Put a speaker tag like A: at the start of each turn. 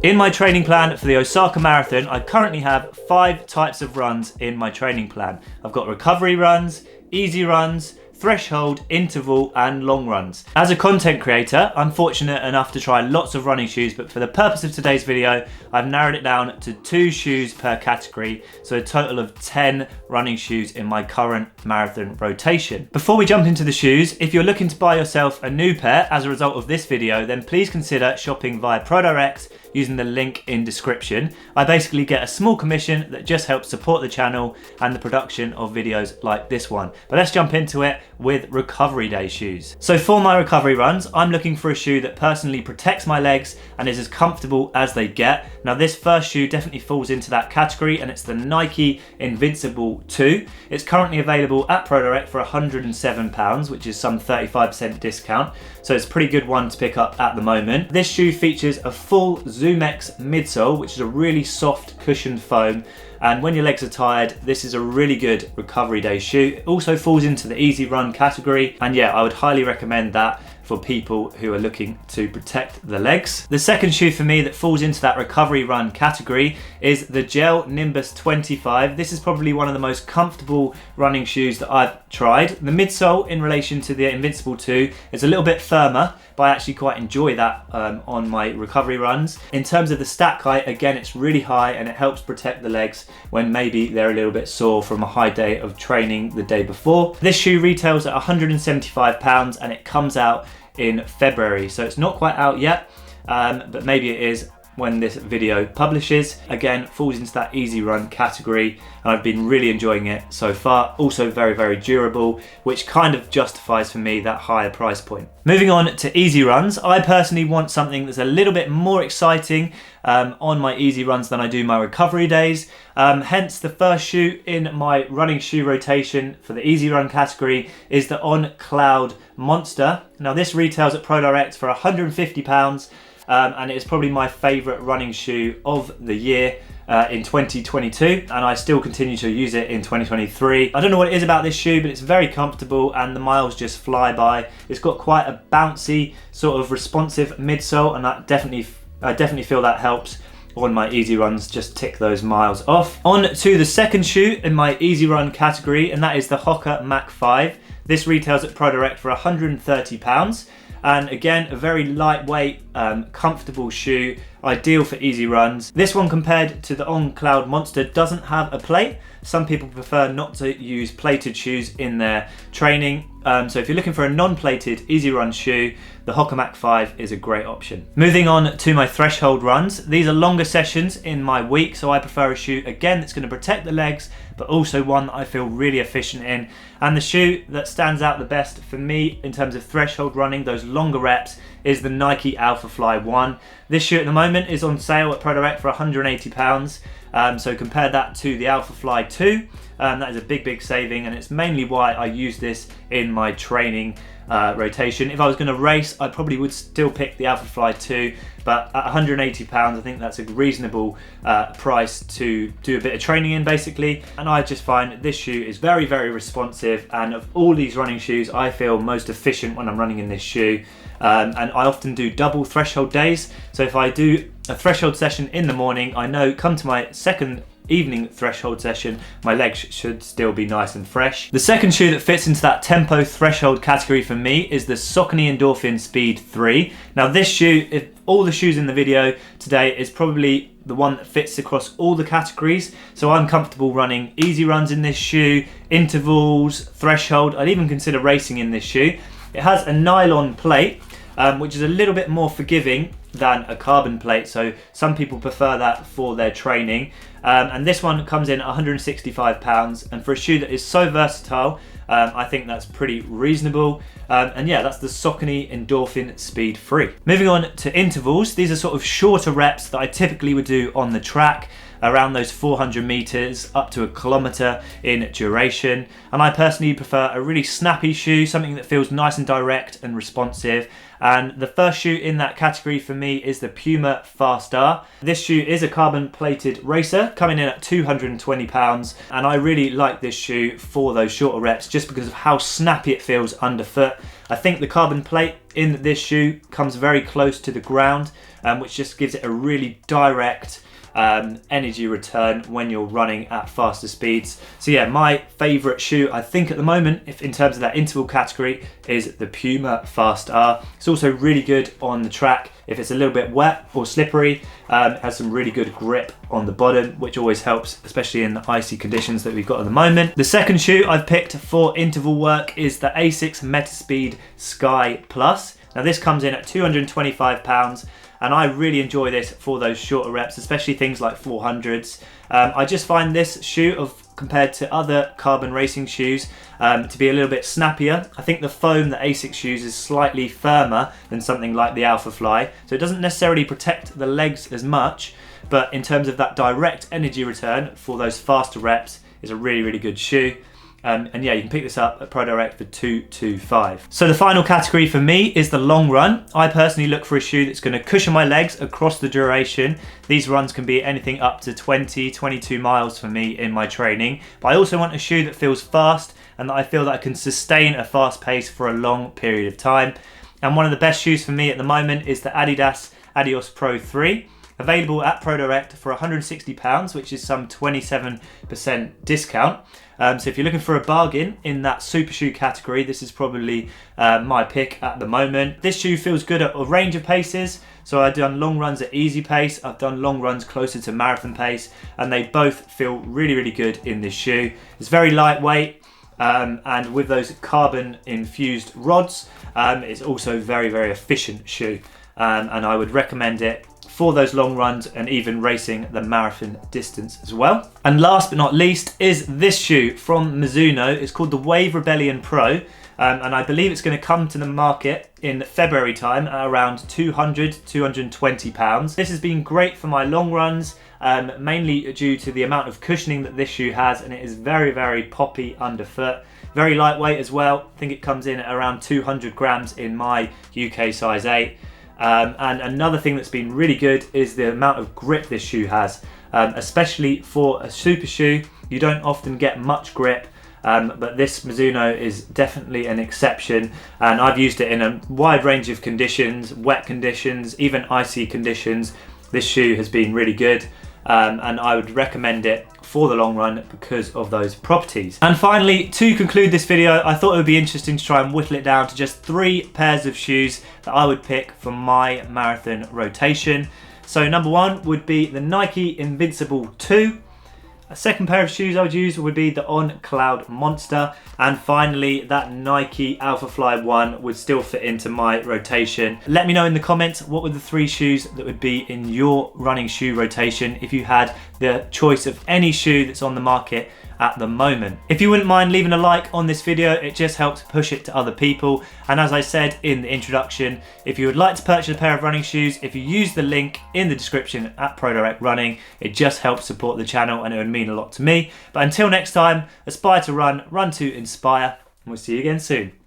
A: In my training plan for the Osaka Marathon, I currently have 5 types of runs in my training plan. I've got recovery runs, easy runs, threshold, interval and long runs. As a content creator, I'm fortunate enough to try lots of running shoes, but for the purpose of today's video, I've narrowed it down to 2 shoes per category, so a total of 10 running shoes in my current marathon rotation. Before we jump into the shoes, if you're looking to buy yourself a new pair as a result of this video, then please consider shopping via ProDirect using the link in description. I basically get a small commission that just helps support the channel and the production of videos like this one. But let's jump into it with recovery day shoes. So for my recovery runs, I'm looking for a shoe that personally protects my legs and is as comfortable as they get. Now this first shoe definitely falls into that category, and it's the Nike Invincible 2. It's currently available at ProDirect for £107, which is some 35% discount. So it's a pretty good one to pick up at the moment. This shoe features a full ZoomX midsole, which is a really soft cushioned foam. And when your legs are tired, this is a really good recovery day shoe. It also falls into the easy run category. And yeah, I would highly recommend that for people who are looking to protect the legs. The second shoe for me that falls into that recovery run category is the Gel Nimbus 25. This is probably one of the most comfortable running shoes that I've tried. The midsole in relation to the Invincible 2 is a little bit firmer, but I actually quite enjoy that on my recovery runs. In terms of the stack height, again, it's really high and it helps protect the legs when maybe they're a little bit sore from a high day of training the day before. This shoe retails at £175 and it comes out in February, so it's not quite out yet, but maybe it is when this video publishes. Again, falls into that easy run category and I've been really enjoying it so far. Also very, very durable, which kind of justifies for me that higher price point. Moving on to easy runs, I personally want something that's a little bit more exciting on my easy runs than I do my recovery days. Hence the first shoe in my running shoe rotation for the easy run category is the On Cloud Monster. Now this retails at ProDirect for £150. And it is probably my favourite running shoe of the year in 2022, and I still continue to use it in 2023. I don't know what it is about this shoe, but it's very comfortable and the miles just fly by. It's got quite a bouncy, sort of responsive midsole, and I definitely feel that helps on my easy runs, just tick those miles off. On to the second shoe in my easy run category, and that is the Hoka Mach 5. This retails at ProDirect for £130. And again, a very lightweight, comfortable shoe, ideal for easy runs. This one, compared to the On Cloud Monster, doesn't have a plate. Some people prefer not to use plated shoes in their training. So if you're looking for a non-plated easy run shoe, the Hoka Mach 5 is a great option. Moving on to my threshold runs. These are longer sessions in my week, so I prefer a shoe, again, that's going to protect the legs, but also one that I feel really efficient in. And the shoe that stands out the best for me in terms of threshold running, those longer reps, is the Nike AlphaFly 1. This shoe at the moment is on sale at ProDirect for £180. So compare that to the AlphaFly 2, that is a big saving, and it's mainly why I use this in my training rotation. If I was going to race, I probably would still pick the AlphaFly 2, but at £180 I think that's a reasonable price to do a bit of training in, basically. And I just find this shoe is very responsive, and of all these running shoes, I feel most efficient when I'm running in this shoe. And I often do double threshold days, so if I do a threshold session in the morning, I know come to my second evening threshold session, my legs should still be nice and fresh. The second shoe that fits into that tempo threshold category for me is the Saucony Endorphin Speed 3. Now this shoe, if all the shoes in the video today, is probably the one that fits across all the categories. So I'm comfortable running easy runs in this shoe, intervals, threshold. I'd even consider racing in this shoe. It has a nylon plate, which is a little bit more forgiving than a carbon plate, so some people prefer that for their training. And this one comes in at £165, and for a shoe that is so versatile, I think that's pretty reasonable. And yeah, that's the Saucony Endorphin Speed 3. Moving on to intervals, these are sort of shorter reps that I typically would do on the track, around those 400 meters up to a kilometer in duration. And I personally prefer a really snappy shoe, something that feels nice and direct and responsive. And the first shoe in that category for me is the Puma Fast R. This shoe is a carbon plated racer, coming in at £220, and I really like this shoe for those shorter reps just because of how snappy it feels underfoot. I think the carbon plate in this shoe comes very close to the ground, which just gives it a really direct energy return when you're running at faster speeds. So yeah, my favorite shoe I think at the moment, if in terms of that interval category, is the Puma Fast R. It's also really good on the track if it's a little bit wet or slippery. It has some really good grip on the bottom, which always helps, especially in the icy conditions that we've got at the moment. The second shoe I've picked for interval work is the Asics Metaspeed Sky Plus. Now this comes in at £225, and I really enjoy this for those shorter reps, especially things like 400s. I just find this shoe, compared to other carbon racing shoes, to be a little bit snappier. I think the foam that Asics use is slightly firmer than something like the AlphaFly, so it doesn't necessarily protect the legs as much, but in terms of that direct energy return for those faster reps, is a really, really good shoe. And yeah, you can pick this up at ProDirect for $225. So the final category for me is the long run. I personally look for a shoe that's going to cushion my legs across the duration. These runs can be anything up to 20, 22 miles for me in my training. But I also want a shoe that feels fast and that I feel that I can sustain a fast pace for a long period of time. And one of the best shoes for me at the moment is the Adidas Adis Pro 3. Available at ProDirect for £160, which is some 27% discount. So if you're looking for a bargain in that super shoe category, this is probably my pick at the moment. This shoe feels good at a range of paces. So I've done long runs at easy pace, I've done long runs closer to marathon pace, and they both feel really, really good in this shoe. It's very lightweight, and with those carbon infused rods, it's also very, very efficient shoe. And I would recommend it for those long runs and even racing the marathon distance as well. And last but not least is this shoe from Mizuno. It's called the Wave Rebellion Pro, and I believe it's going to come to the market in February time at around £200–220. This has been great for my long runs, mainly due to the amount of cushioning that this shoe has, and it is very, very poppy underfoot. Very lightweight as well. I think it comes in at around 200 grams in my UK size 8. And another thing that's been really good is the amount of grip this shoe has, especially for a super shoe. You don't often get much grip, but this Mizuno is definitely an exception, and I've used it in a wide range of conditions, wet conditions, even icy conditions. This shoe has been really good, and I would recommend it for the long run because of those properties. And finally, to conclude this video, I thought it would be interesting to try and whittle it down to just 3 pairs of shoes that I would pick for my marathon rotation. So number 1 would be the Nike Invincible 2. A second pair of shoes I would use would be the On Cloud Monster, and finally that Nike AlphaFly 1 would still fit into my rotation. Let me know in the comments what were the 3 shoes that would be in your running shoe rotation if you had the choice of any shoe that's on the market at the moment. If you wouldn't mind leaving a like on this video, it just helps push it to other people. And as I said in the introduction, if you would like to purchase a pair of running shoes, if you use the link in the description at ProDirect Running, it just helps support the channel and it would mean a lot to me. But until next time, aspire to run, run to inspire, and we'll see you again soon.